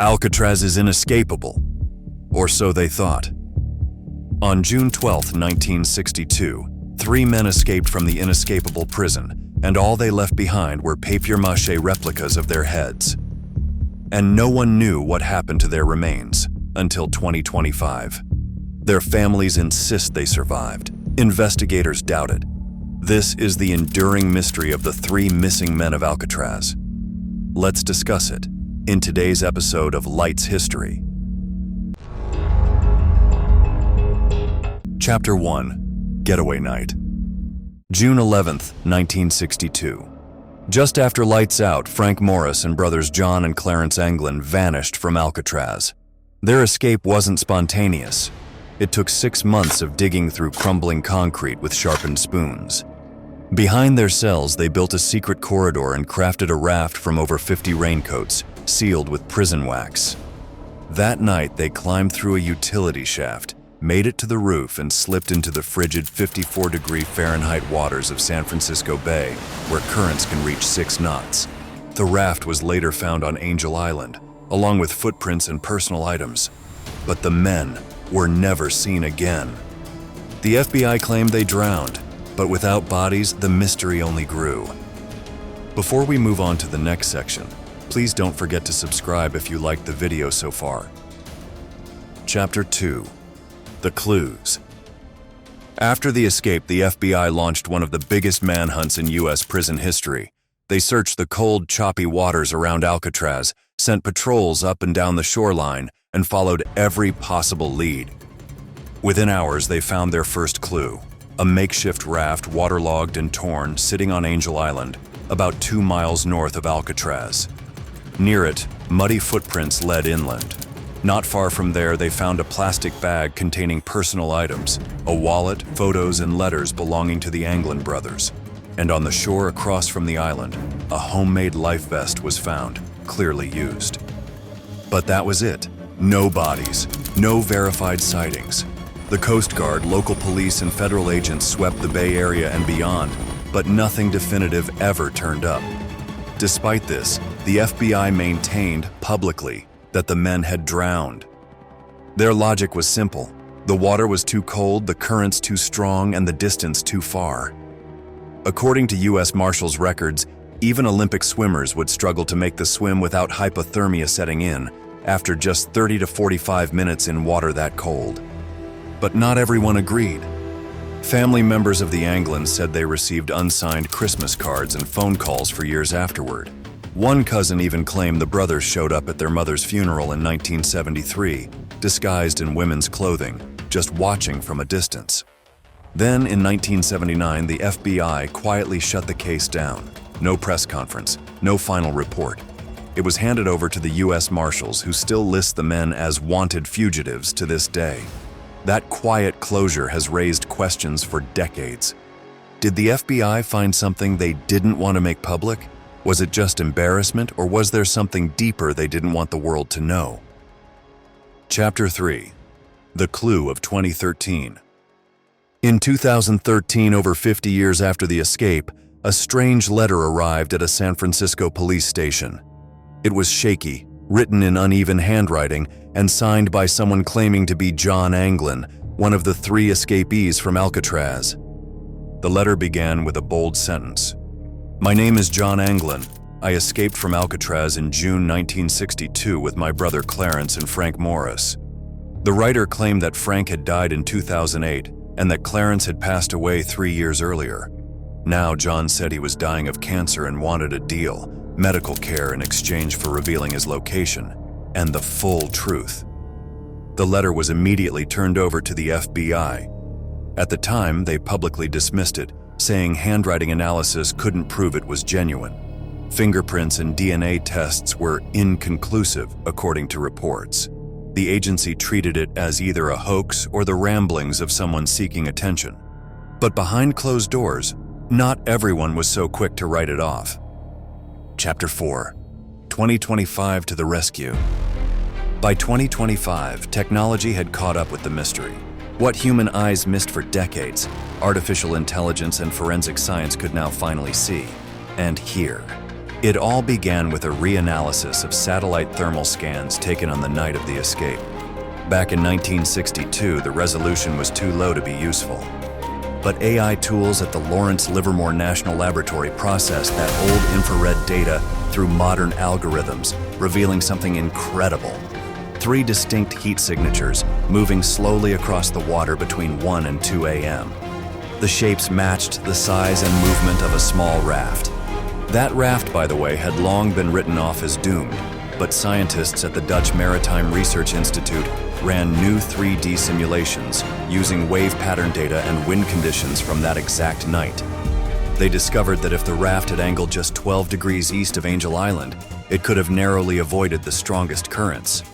Alcatraz is inescapable, or so they thought. On June 12, 1962, 3 men escaped from the inescapable prison, and all they left behind were papier-mâché replicas of their heads. And no one knew what happened to their remains until 2025. Their families insist they survived. Investigators doubt it. This is the enduring mystery of the 3 missing men of Alcatraz. Let's discuss it in today's episode of Light's History. Chapter 1. Getaway Night. June 11th, 1962. Just after lights out, Frank Morris and brothers John and Clarence Anglin vanished from Alcatraz. Their escape wasn't spontaneous. It took 6 months of digging through crumbling concrete with sharpened spoons. Behind their cells, they built a secret corridor and crafted a raft from over 50 raincoats, sealed with prison wax. That night, they climbed through a utility shaft, made it to the roof, and slipped into the frigid 54-degree Fahrenheit waters of San Francisco Bay, where currents can reach 6 knots. The raft was later found on Angel Island, along with footprints and personal items. But the men were never seen again. The FBI claimed they drowned, but without bodies, the mystery only grew. Before we move on to the next section, please don't forget to subscribe if you liked the video so far. Chapter 2. The Clues. After the escape, the FBI launched one of the biggest manhunts in U.S. prison history. They searched the cold, choppy waters around Alcatraz, sent patrols up and down the shoreline, and followed every possible lead. Within hours, they found their first clue: a makeshift raft, waterlogged and torn, sitting on Angel Island, about 2 miles north of Alcatraz. Near it, muddy footprints led inland. Not far from there, they found a plastic bag containing personal items, a wallet, photos, and letters belonging to the Anglin brothers. And on the shore across from the island, a homemade life vest was found, clearly used. But that was it. No bodies, no verified sightings. The Coast Guard, local police, and federal agents swept the Bay Area and beyond, but nothing definitive ever turned up. Despite this, the FBI maintained publicly that the men had drowned. Their logic was simple. The water was too cold, the currents too strong, and the distance too far. According to U.S. Marshals records, even Olympic swimmers would struggle to make the swim without hypothermia setting in after just 30 to 45 minutes in water that cold. But not everyone agreed. Family members of the Anglins said they received unsigned Christmas cards and phone calls for years afterward. One cousin even claimed the brothers showed up at their mother's funeral in 1973, disguised in women's clothing, just watching from a distance. Then, in 1979, the FBI quietly shut the case down. No press conference, no final report. It was handed over to the U.S. Marshals, who still list the men as wanted fugitives to this day. That quiet closure has raised questions for decades. Did the FBI find something they didn't want to make public? Was it just embarrassment, or was there something deeper they didn't want the world to know? Chapter 3. The Clue of 2013. In 2013, over 50 years after the escape, a strange letter arrived at a San Francisco police station. It was shaky, written in uneven handwriting, and signed by someone claiming to be John Anglin, one of the 3 escapees from Alcatraz. The letter began with a bold sentence: "My name is John Anglin. I escaped from Alcatraz in June 1962 with my brother Clarence and Frank Morris." The writer claimed that Frank had died in 2008 and that Clarence had passed away 3 years earlier. Now John said he was dying of cancer and wanted a deal, medical care in exchange for revealing his location and the full truth. The letter was immediately turned over to the FBI. At the time, they publicly dismissed it, saying handwriting analysis couldn't prove it was genuine. Fingerprints and DNA tests were inconclusive, according to reports. The agency treated it as either a hoax or the ramblings of someone seeking attention. But behind closed doors, not everyone was so quick to write it off. Chapter 4. 2025 to the rescue. By 2025, technology had caught up with the mystery. What human eyes missed for decades, artificial intelligence and forensic science could now finally see and hear. It all began with a reanalysis of satellite thermal scans taken on the night of the escape. Back in 1962, the resolution was too low to be useful. But AI tools at the Lawrence Livermore National Laboratory processed that old infrared data through modern algorithms, revealing something incredible. 3 distinct heat signatures moving slowly across the water between 1 and 2 a.m. The shapes matched the size and movement of a small raft. That raft, by the way, had long been written off as doomed, but scientists at the Dutch Maritime Research Institute ran new 3D simulations using wave pattern data and wind conditions from that exact night. They discovered that if the raft had angled just 12 degrees east of Angel Island, it could have narrowly avoided the strongest currents.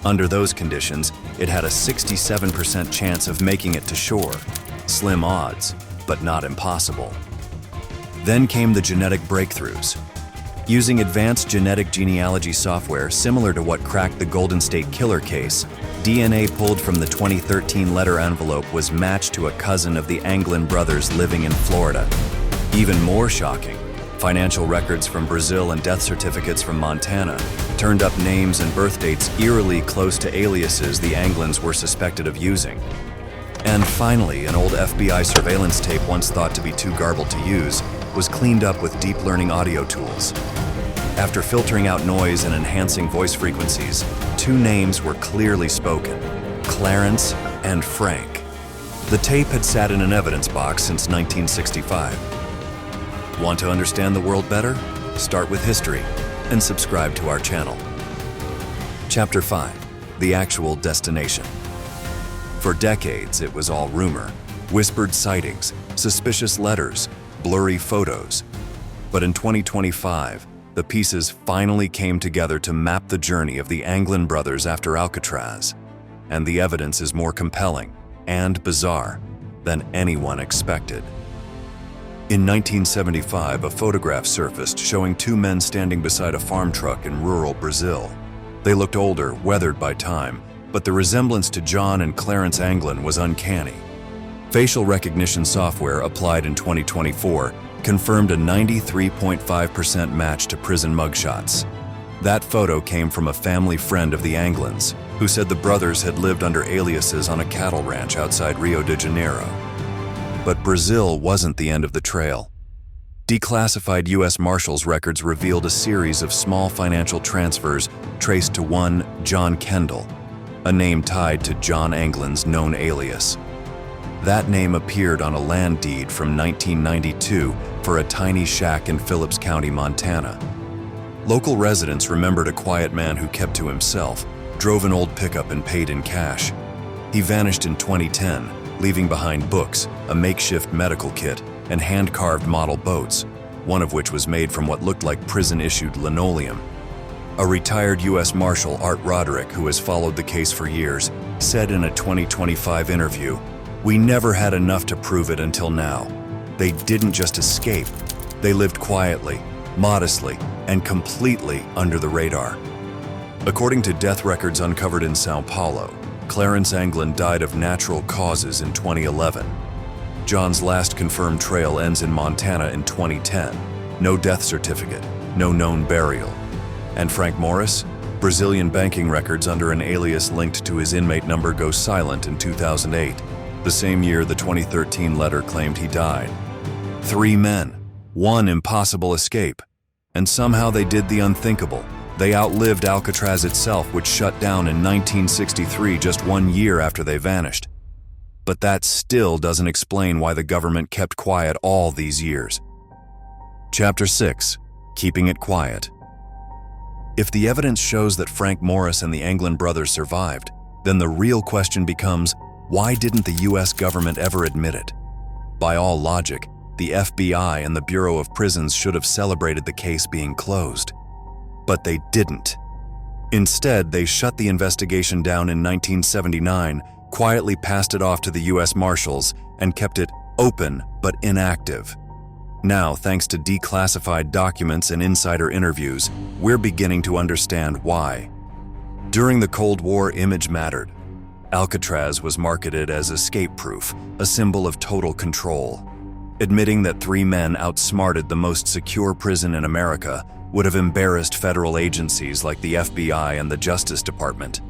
Under those conditions, it had a 67% chance of making it to shore. Slim odds, but not impossible. Then came the genetic breakthroughs. Using advanced genetic genealogy software similar to what cracked the Golden State Killer case, DNA pulled from the 2013 letter envelope was matched to a cousin of the Anglin brothers living in Florida. Even more shocking, financial records from Brazil and death certificates from Montana turned up names and birth dates eerily close to aliases the Anglins were suspected of using. And finally, an old FBI surveillance tape once thought to be too garbled to use was cleaned up with deep learning audio tools. After filtering out noise and enhancing voice frequencies, 2 names were clearly spoken: Clarence and Frank. The tape had sat in an evidence box since 1965. Want to understand the world better? Start with history and subscribe to our channel. Chapter 5: The Actual Destination. For decades, it was all rumor, whispered sightings, suspicious letters, blurry photos. But in 2025, the pieces finally came together to map the journey of the Anglin brothers after Alcatraz. And the evidence is more compelling and bizarre than anyone expected. In 1975, a photograph surfaced showing 2 men standing beside a farm truck in rural Brazil. They looked older, weathered by time, but the resemblance to John and Clarence Anglin was uncanny. Facial recognition software applied in 2024 confirmed a 93.5% match to prison mugshots. That photo came from a family friend of the Anglins, who said the brothers had lived under aliases on a cattle ranch outside Rio de Janeiro. But Brazil wasn't the end of the trail. Declassified U.S. Marshals records revealed a series of small financial transfers traced to one John Kendall, a name tied to John Anglin's known alias. That name appeared on a land deed from 1992 for a tiny shack in Phillips County, Montana. Local residents remembered a quiet man who kept to himself, drove an old pickup and paid in cash. He vanished in 2010, leaving behind books, a makeshift medical kit, and hand-carved model boats, one of which was made from what looked like prison-issued linoleum. A retired U.S. Marshal, Art Roderick, who has followed the case for years, said in a 2025 interview, "We never had enough to prove it until now. They didn't just escape. They lived quietly, modestly, and completely under the radar." According to death records uncovered in Sao Paulo, Clarence Anglin died of natural causes in 2011. John's last confirmed trail ends in Montana in 2010. No death certificate, no known burial. And Frank Morris? Brazilian banking records under an alias linked to his inmate number go silent in 2008, the same year the 2013 letter claimed he died. 3 men, 1 impossible escape. And somehow they did the unthinkable. They outlived Alcatraz itself, which shut down in 1963, just 1 year after they vanished. But that still doesn't explain why the government kept quiet all these years. Chapter 6: Keeping it quiet. If the evidence shows that Frank Morris and the Anglin brothers survived, then the real question becomes, why didn't the US government ever admit it? By all logic, the FBI and the Bureau of Prisons should have celebrated the case being closed. But they didn't. Instead, they shut the investigation down in 1979, quietly passed it off to the US Marshals, and kept it open but inactive. Now, thanks to declassified documents and insider interviews, we're beginning to understand why. During the Cold War, image mattered. Alcatraz was marketed as escape-proof, a symbol of total control. Admitting that 3 men outsmarted the most secure prison in America would have embarrassed federal agencies like the FBI and the Justice Department.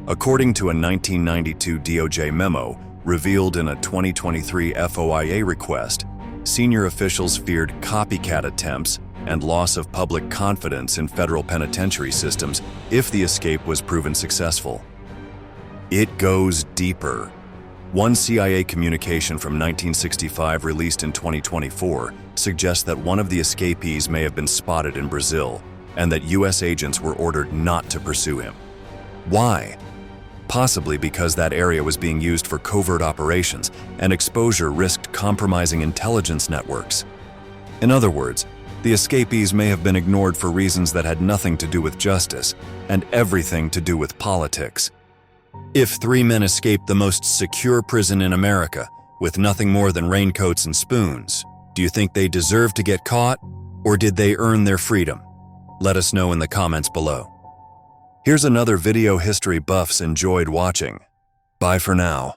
According to a 1992 DOJ memo revealed in a 2023 FOIA request, senior officials feared copycat attempts and loss of public confidence in federal penitentiary systems if the escape was proven successful. It goes deeper. One CIA communication from 1965 released in 2024 suggests that one of the escapees may have been spotted in Brazil and that US agents were ordered not to pursue him. Why? Possibly because that area was being used for covert operations and exposure risked compromising intelligence networks. In other words, the escapees may have been ignored for reasons that had nothing to do with justice and everything to do with politics. If 3 men escaped the most secure prison in America with nothing more than raincoats and spoons, do you think they deserved to get caught, or did they earn their freedom? Let us know in the comments below. Here's another video history buffs enjoyed watching. Bye for now.